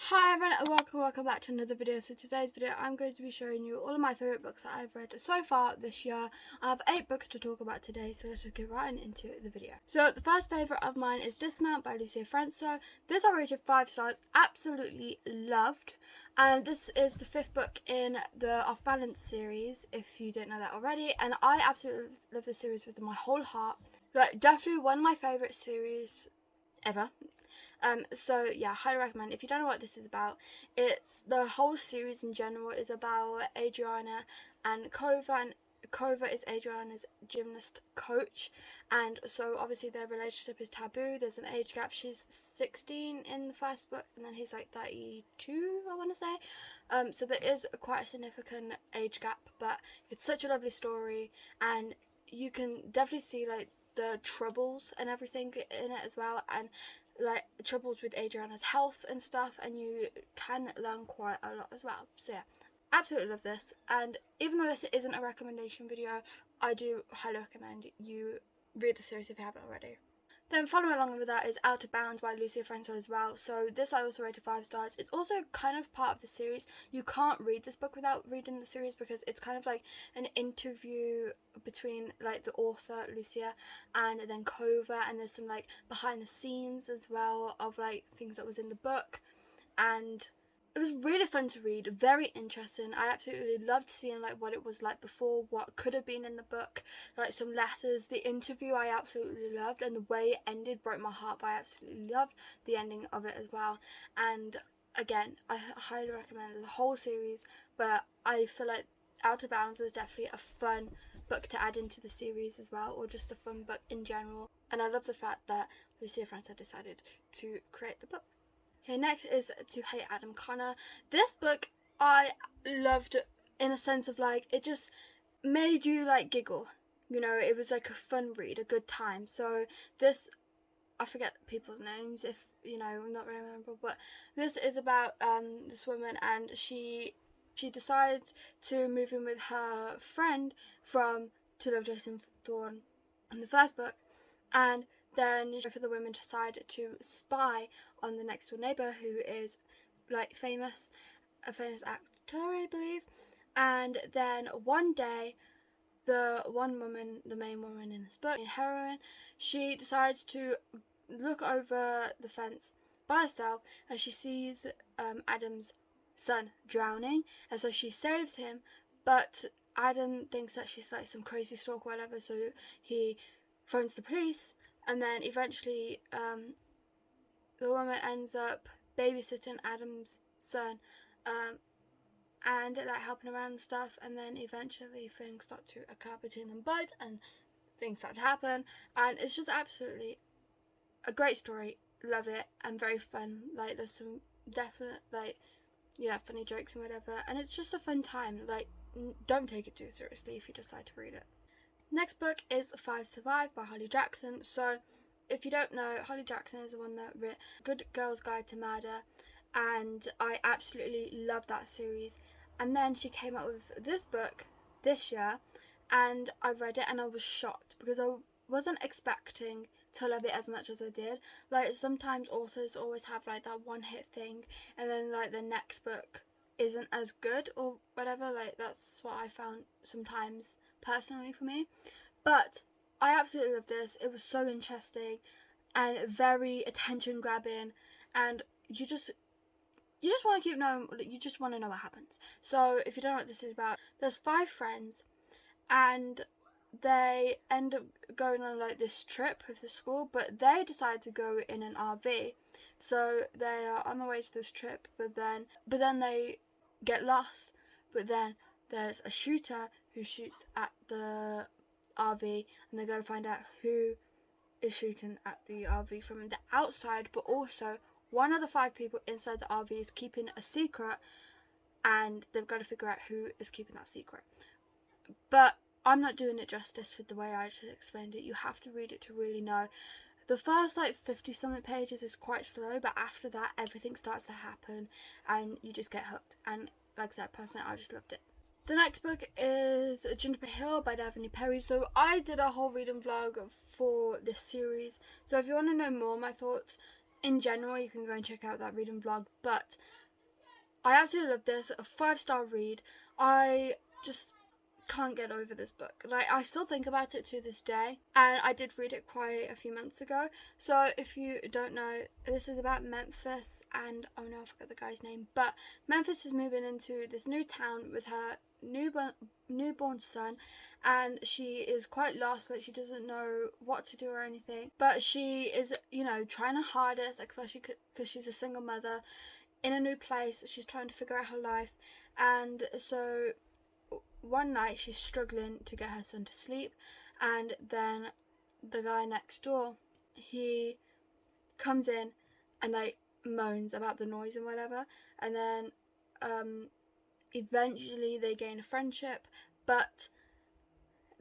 Hi everyone and welcome back to another video. So today's video I'm going to be showing you all of my favourite books that I've read so far this year. I have 8 books to talk about today, so let's just get right into the video. So the first favourite of mine is Dismount by Lucia Franco. This I rated 5 stars, absolutely loved. And this is the 5th book in the Off Balance series, if you didn't know that already. And I absolutely love this series with my whole heart. Like, definitely one of my favourite series ever. So yeah, highly recommend. If you don't know what this is about, it's the whole series in general is about Adriana and Kova, and Kova is Adriana's gymnast coach, and so obviously their relationship is taboo. There's an age gap. She's 16 in the first book, and then he's like 32, I want to say. So there is quite a significant age gap, but it's such a lovely story, and you can definitely see like the troubles and everything in it as well, and like troubles with Adriana's health and stuff, and you can learn quite a lot as well. So yeah, absolutely love this. And even though this isn't a recommendation video, I do highly recommend you read the series if you haven't already. Then following along with that is Out of Bounds by Lucia Franco as well. So this I also rated 5 stars. It's also kind of part of the series. You can't read this book without reading the series because it's kind of like an interview between like the author Lucia and then Kova, and there's some like behind the scenes as well of like things that was in the book, and it was really fun to read, very interesting. I absolutely loved seeing like what it was like before, what could have been in the book, like some letters. The interview I absolutely loved, and the way it ended broke my heart, but I absolutely loved the ending of it as well. And again, I highly recommend the whole series, but I feel like Out of Bounds is definitely a fun book to add into the series as well, or just a fun book in general. And I love the fact that Lucia Franco decided to create the book. Okay, next is To Hate Adam Connor. This book I loved in a sense of like, it just made you like giggle. You know, it was like a fun read, a good time. So this, I forget people's names if, you know, I'm not very memorable, but this is about this woman, and she decides to move in with her friend from To Love Jason Thorne in the first book, and then both of the women decide to spy on the next door neighbour, who is like a famous actor, I believe. And then one day, the main woman in this book, the heroine, she decides to look over the fence by herself, and she sees Adam's son drowning, and so she saves him. But Adam thinks that she's like some crazy stalker or whatever, so he phones the police. And then eventually the woman ends up babysitting Adam's son and like helping around and stuff, and then eventually things start to occur between them both and things start to happen, and it's just absolutely a great story. Love it, and very fun. Like there's some definite like, you know, funny jokes and whatever, and it's just a fun time. Like, don't take it too seriously if you decide to read it. Next book is Five Survive by Holly Jackson. So if you don't know, Holly Jackson is the one that wrote Good Girl's Guide to Murder, and I absolutely love that series. And then she came out with this book this year, and I read it and I was shocked because I wasn't expecting to love it as much as I did. Like, sometimes authors always have like that one hit thing, and then like the next book isn't as good or whatever. Like, that's what I found sometimes personally for me. But I absolutely love this. It was so interesting and very attention grabbing, and you just want to keep knowing. You just want to know what happens. So if you don't know what this is about, there's 5 friends, and they end up going on like this trip with the school, but they decide to go in an RV. So they are on the way to this trip, but then they get lost. But then there's a shooter who shoots at the RV, and they go to find out who is shooting at the RV from the outside. But also, one of the 5 people inside the RV is keeping a secret, and they've got to figure out who is keeping that secret. But I'm not doing it justice with the way I just explained it. You have to read it to really know. The first like 50 something pages is quite slow, but after that everything starts to happen and you just get hooked. And like I said, personally, I just loved it. The next book is Juniper Hill by Daphne Perry. So I did a whole reading vlog for this series. So if you want to know more of my thoughts in general, you can go and check out that reading vlog, but I absolutely love this. A 5-star read. I just can't get over this book. Like, I still think about it to this day, and I did read it quite a few months ago. So if you don't know, this is about Memphis, and oh no, I forgot the guy's name, but Memphis is moving into this new town with her newborn son, and she is quite lost. Like, she doesn't know what to do or anything, but she is, you know, trying her hardest, especially because she's a single mother in a new place. She's trying to figure out her life, and so one night she's struggling to get her son to sleep, and then the guy next door, he comes in and like moans about the noise and whatever, and then eventually they gain a friendship, but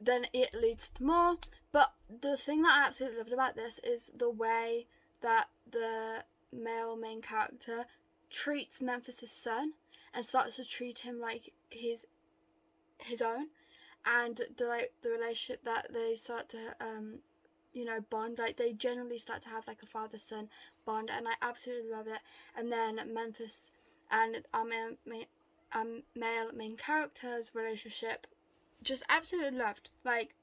then it leads to more. But the thing that I absolutely loved about this is the way that the male main character treats Memphis's son and starts to treat him like his own, and the relationship that they start to you know, bond. Like, they generally start to have like a father-son bond, and I absolutely love it. And then Memphis and our male main character's relationship, just absolutely loved. Like,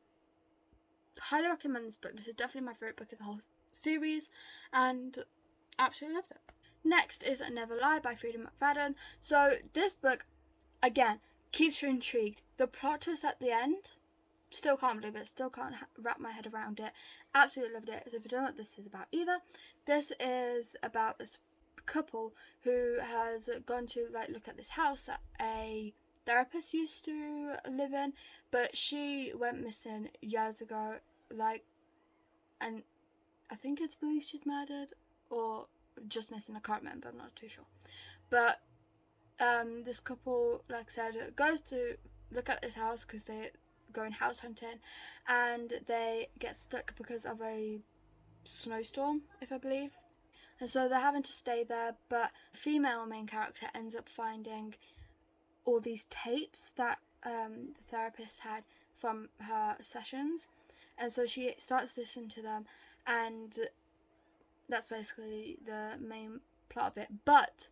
highly recommend this book. This is definitely my favourite book in the whole series, and absolutely loved it. Next is Never Lie by Frida McFadden. So this book, again, keeps you intrigued. The plot twist at the end, still can't believe it, still can't wrap my head around it. Absolutely loved it. So if you don't know what this is about either, this is about this couple who has gone to like look at this house that a therapist used to live in, but she went missing years ago, like, and I think it's believed she's murdered or just missing, I can't remember, I'm not too sure. But this couple, like I said, goes to look at this house because they're going house hunting, and they get stuck because of a snowstorm, if I believe, and so they're having to stay there. But the female main character ends up finding all these tapes that the therapist had from her sessions, and so she starts to listen to them, and that's basically the main plot of it. But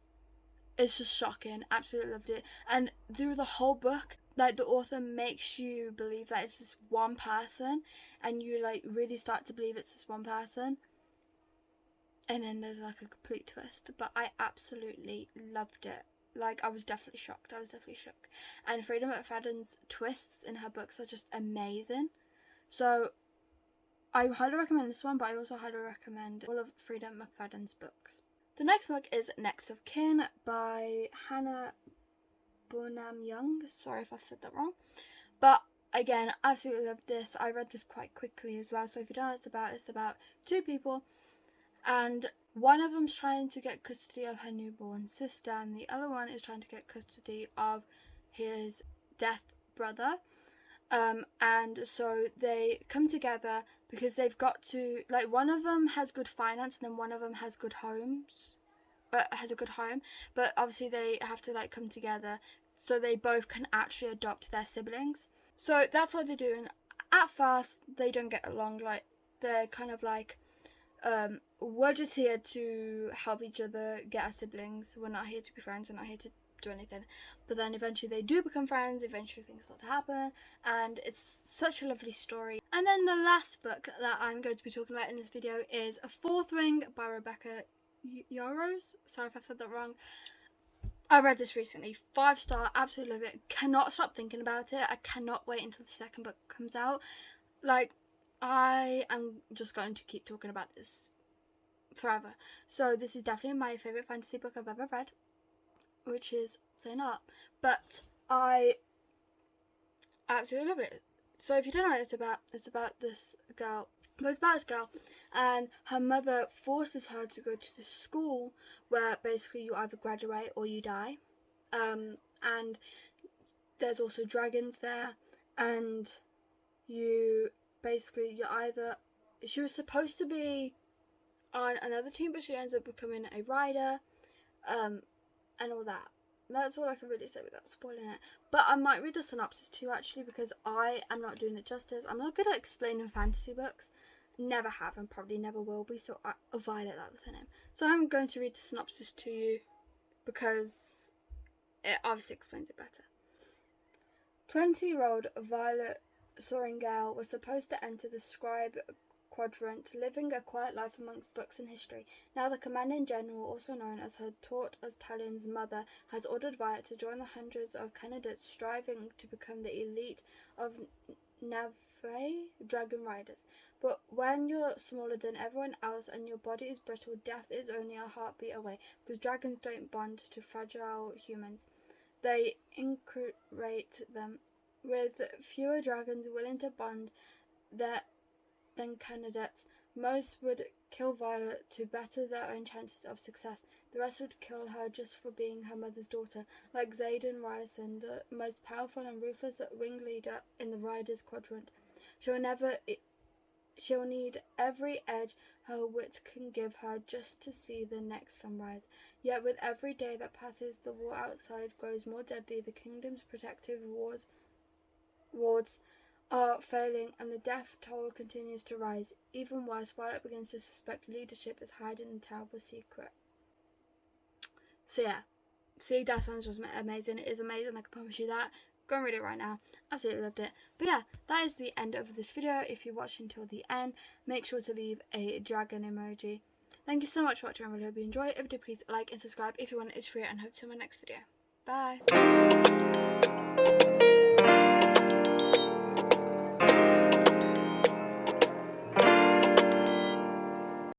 it's just shocking. Absolutely loved it. And through the whole book, like, the author makes you believe that it's this one person, and you like really start to believe it's this one person, and then there's like a complete twist. But I absolutely loved it. Like, I was definitely shocked. And Frida McFadden's twists in her books are just amazing. So I highly recommend this one, but I also highly recommend all of Frida McFadden's books. The next book is Next of Kin by Hannah Bonham Young. Sorry if I've said that wrong. But again, absolutely loved this. I read this quite quickly as well. So if you don't know what it's about two people, and one of them's trying to get custody of her newborn sister, and the other one is trying to get custody of his deaf brother. And so they come together because they've got to, like, one of them has good finance, and then one of them has good homes, has a good home, but obviously they have to like come together so they both can actually adopt their siblings. So that's what they're doing. At first they don't get along. Like, they're kind of like, we're just here to help each other get our siblings, we're not here to be friends, we're not here to do anything. But then eventually they do become friends, eventually things start to happen, and it's such a lovely story. And then the last book that I'm going to be talking about in this video is A Fourth Ring by Rebecca Yarros. Sorry if I've said that wrong. I read this recently. 5-star, absolutely love it. Cannot stop thinking about it. I cannot wait until the second book comes out. Like, I am just going to keep talking about this forever. So this is definitely my favourite fantasy book I've ever read, which is saying a lot. But I absolutely love it. So if you don't know what it's about this girl. But it's about this girl, and her mother forces her to go to this school where basically you either graduate or you die. And there's also dragons there, and you're either, she was supposed to be on another team, but she ends up becoming a rider, and all that. That's all I can really say without spoiling it. But I might read the synopsis too, actually, because I am not doing it justice. I'm not good at explaining fantasy books. never have and probably never will be. So Violet, that was her name. So I'm going to read the synopsis to you because it obviously explains it better. 20-year-old Violet Soaringale was supposed to enter the scribe quadrant, living a quiet life amongst books and history. Now the commanding general, also known as her taught as Talion's mother, has ordered Violet to join the hundreds of candidates striving to become the elite of Navray dragon riders. But when you're smaller than everyone else and your body is brittle, death is only a heartbeat away, because dragons don't bond to fragile humans. They incurate them. With fewer dragons willing to bond than candidates, most would kill Violet to better their own chances of success. The rest would kill her just for being her mother's daughter, like Xaden Ryerson, the most powerful and ruthless ringleader in the Riders Quadrant. She'll need every edge her wits can give her just to see the next sunrise. Yet with every day that passes, the war outside grows more deadly. The kingdom's protective wards are failing, and the death toll continues to rise. Even worse, Violet begins to suspect leadership is hiding a terrible secret. So yeah, see, that sounds just amazing. It is amazing, I can promise you that. Go and read it right now. Absolutely loved it. But yeah, that is the end of this video. If you watched until the end, make sure to leave a dragon emoji. Thank you so much for watching. I really hope you enjoyed. If you did, please like and subscribe if you want. It's free, and hope to see you in my next video. Bye.